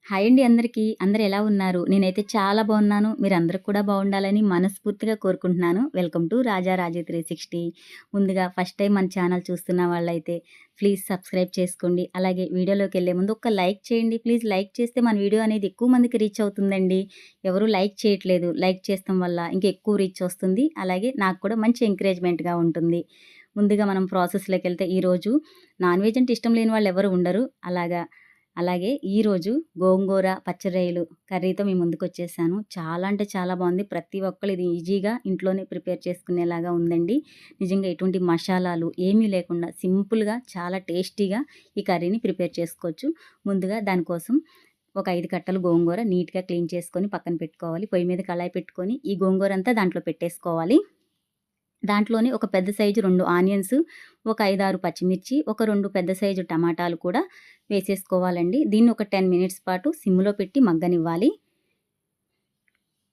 Hi అండి అందరికీ. అందరూ ఎలా ఉన్నారు? నేనైతే చాలా బాగున్నాను. మీరందరూ కూడా బాగుండాలని మనస్ఫూర్తిగా కోరుకుంటున్నాను. వెల్కమ్ టు రాజా రాజీ 360. ముందుగా ఫస్ట్ టైం మన ఛానల్ చూస్తున్న వాళ్ళైతే ప్లీజ్ సబ్స్క్రైబ్ చేసుకోండి. అలాగే వీడియోలోకెళ్ళే ముందు ఒక లైక్ చేయండి. ప్లీజ్ లైక్ చేస్తే మన వీడియో అనేది ఎక్కువ మందికి రీచ్ అవుతుందండి. ఎవరు లైక్ చేయట్లేదు. లైక్ చేస్తాం వల్ల ఇంకెక్కువ రీచ్ వస్తుంది. అలాగే నాకు కూడా మంచి ఎంకరేజ్మెంట్‌గా ఉంటుంది. ముందుగా మనం ప్రాసెస్‌లోకెళ్తే ఈరోజు నాన్ వెజ్ అంటే ఇష్టం లేని వాళ్ళు ఎవరు ఉండరు. అలాగే ఈరోజు గోంగూర పచ్చరొయ్యలు కర్రీతో మీ ముందుకొచ్చేసాను. చాలా అంటే చాలా బాగుంది. ప్రతి ఒక్కళ్ళు ఇది ఈజీగా ఇంట్లోనే ప్రిపేర్ చేసుకునేలాగా ఉందండి. నిజంగా ఎటువంటి మసాలాలు ఏమీ లేకుండా సింపుల్‌గా చాలా టేస్టీగా ఈ కర్రీని ప్రిపేర్ చేసుకోవచ్చు. ముందుగా దానికోసం ఒక 5 కట్టలు గోంగూర నీట్‌గా క్లీన్ చేసుకొని పక్కన పెట్టుకోవాలి. పొయ్యి మీద కళాయి పెట్టుకొని ఈ గోంగూర అంతా దాంట్లో పెట్టేసుకోవాలి. దాంట్లోనే ఒక పెద్ద సైజు 2 ఆనియన్స్, ఒక 5, 6 పచ్చిమిర్చి, ఒక 2 పెద్ద సైజు టమాటాలు కూడా వేసేసుకోవాలండి. దీన్ని ఒక 10 మినిట్స్ పాటు సిమ్‌లో పెట్టి మగ్గనివ్వాలి.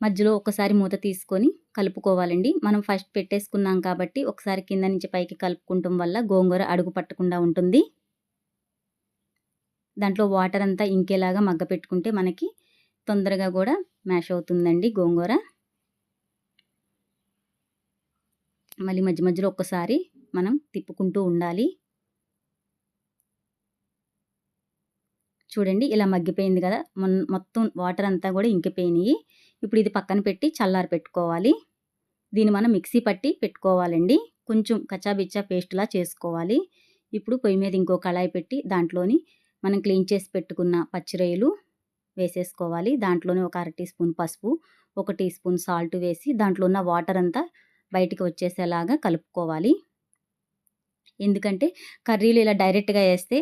మధ్యలో ఒకసారి మూత తీసుకొని కలుపుకోవాలండి. మనం ఫస్ట్ పెట్టేసుకున్నాం కాబట్టి ఒకసారి కింద నుంచి పైకి కలుపుకుంటం వల్ల గోంగూర అడుగు పట్టకుండా ఉంటుంది. దాంట్లో వాటర్ అంతా ఇంకేలాగా మగ్గపెట్టుకుంటే మనకి తొందరగా కూడా మ్యాష్ అవుతుందండి గోంగూర. మళ్ళీ మధ్య మధ్యలో ఒక్కసారి మనం తిప్పుకుంటూ ఉండాలి. చూడండి ఇలా మగ్గిపోయింది కదా! మొత్తం వాటర్ అంతా కూడా ఇంకిపోయినాయి. ఇప్పుడు ఇది పక్కన పెట్టి చల్లారి పెట్టుకోవాలి. దీన్ని మనం మిక్సీ పట్టి పెట్టుకోవాలండి. కొంచెం కచ్చాబిచ్చా పేస్ట్‌లా చేసుకోవాలి. ఇప్పుడు పొయ్యి మీద ఇంకో కళాయి పెట్టి దాంట్లోని మనం క్లీన్ చేసి పెట్టుకున్న పచ్చిరొయ్యలు వేసేసుకోవాలి. దాంట్లోనే ఒక అర టీ స్పూన్ పసుపు, ఒక టీ స్పూన్ సాల్ట్ వేసి దాంట్లో ఉన్న వాటర్ అంతా బయటికి వచ్చేసేలాగా కలుపుకోవాలి. ఎందుకంటే కర్రీలు ఇలా డైరెక్ట్‌గా ఏస్తే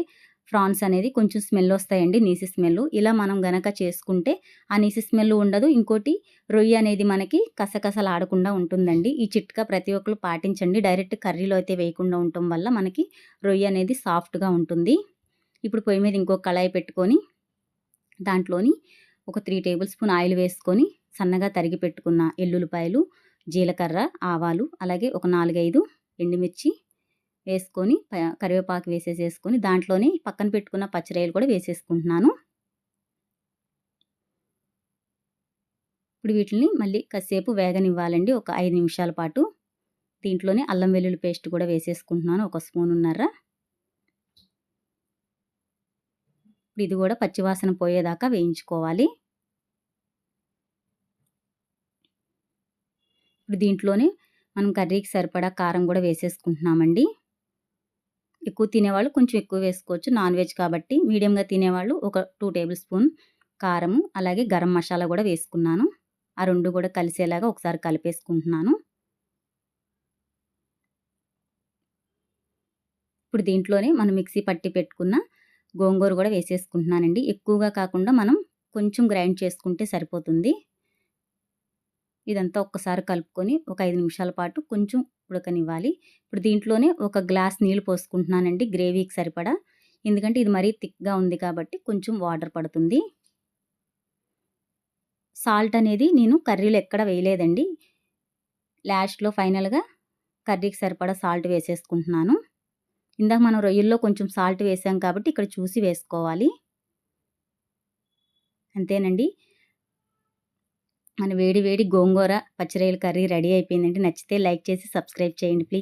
ఫ్రాన్స్ అనేది కొంచెం స్మెల్ వస్తాయండి. నీసు స్మెల్. ఇలా మనం గనక చేసుకుంటే ఆ నీసు స్మెల్ ఉండదు. ఇంకోటి రొయ్య అనేది మనకి కసకసలాడకుండా ఉంటుందండి. ఈ చిట్కా ప్రతి ఒక్కరు పాటించండి. డైరెక్ట్ కర్రీలో అయితే వేయకుండా ఉండటం వల్ల మనకి రొయ్య అనేది సాఫ్ట్‌గా ఉంటుంది. ఇప్పుడు పొయ్యి మీద ఇంకో కళాయి పెట్టుకొని దాంట్లోని ఒక 3 టేబుల్ స్పూన్ ఆయిల్ వేసుకొని సన్నగా తరిగి పెట్టుకున్న ఎల్లుల్లిపాయలు, జీలకర్ర, ఆవాలు అలాగే ఒక 4, 5 ఎండుమిర్చి వేసుకొని కరివేపాకు వేసేసుకొని దాంట్లోనే పక్కన పెట్టుకున్న పచ్చిరొయ్యలు కూడా వేసేసుకుంటున్నాను. ఇప్పుడు వీటిని మళ్ళీ కాసేపు వేగనివ్వాలండి. ఒక 5 నిమిషాల పాటు. దీంట్లోనే అల్లం వెల్లుల్లి పేస్ట్ కూడా వేసేసుకుంటున్నాను. ఒక స్పూనున్నర. ఇప్పుడు ఇది కూడా పచ్చివాసన పోయేదాకా వేయించుకోవాలి. ఇప్పుడు దీంట్లోనే మనం కర్రీకి సరిపడా కారం కూడా వేసేసుకుంటున్నామండి. ఎక్కువ తినేవాళ్ళు కొంచెం ఎక్కువ వేసుకోవచ్చు. నాన్ వెజ్ కాబట్టి మీడియంగా తినేవాళ్ళు ఒక 2 టేబుల్ స్పూన్ కారము, అలాగే గరం మసాలా కూడా వేసుకున్నాను. ఆ 2 కూడా కలిసేలాగా ఒకసారి కలిపేసుకుంటున్నాను. ఇప్పుడు దీంట్లోనే మనం మిక్సీ పట్టి పెట్టుకున్న గోంగూర కూడా వేసేసుకుంటున్నానండి. ఎక్కువగా కాకుండా మనం కొంచెం గ్రైండ్ చేసుకుంటే సరిపోతుంది. ఇదంతా ఒక్కసారి కలుపుకొని ఒక 5 నిమిషాల పాటు కొంచెం ఉడకనివ్వాలి. ఇప్పుడు దీంట్లోనే ఒక గ్లాస్ నీళ్ళు పోసుకుంటున్నానండి గ్రేవీకి సరిపడా. ఎందుకంటే ఇది మరీ థిక్‌గా ఉంది కాబట్టి కొంచెం వాటర్ పడుతుంది. సాల్ట్ అనేది నేను కర్రీలో ఎక్కడ వేయలేదండి. లాస్ట్‌లో ఫైనల్‌గా కర్రీకి సరిపడా సాల్ట్ వేసేసుకుంటున్నాను. ఇందాక మనం రొయ్యల్లో కొంచెం సాల్ట్ వేసాం కాబట్టి ఇక్కడ చూసి వేసుకోవాలి. అంతేనండి. మన వేడి వేడి గోంగూర పచ్చిరొయ్యల కర్రీ రెడీ అయిపోయిందండి. నచ్చితే లైక్ చేసి సబ్స్క్రైబ్ చేయండి ప్లీజ్.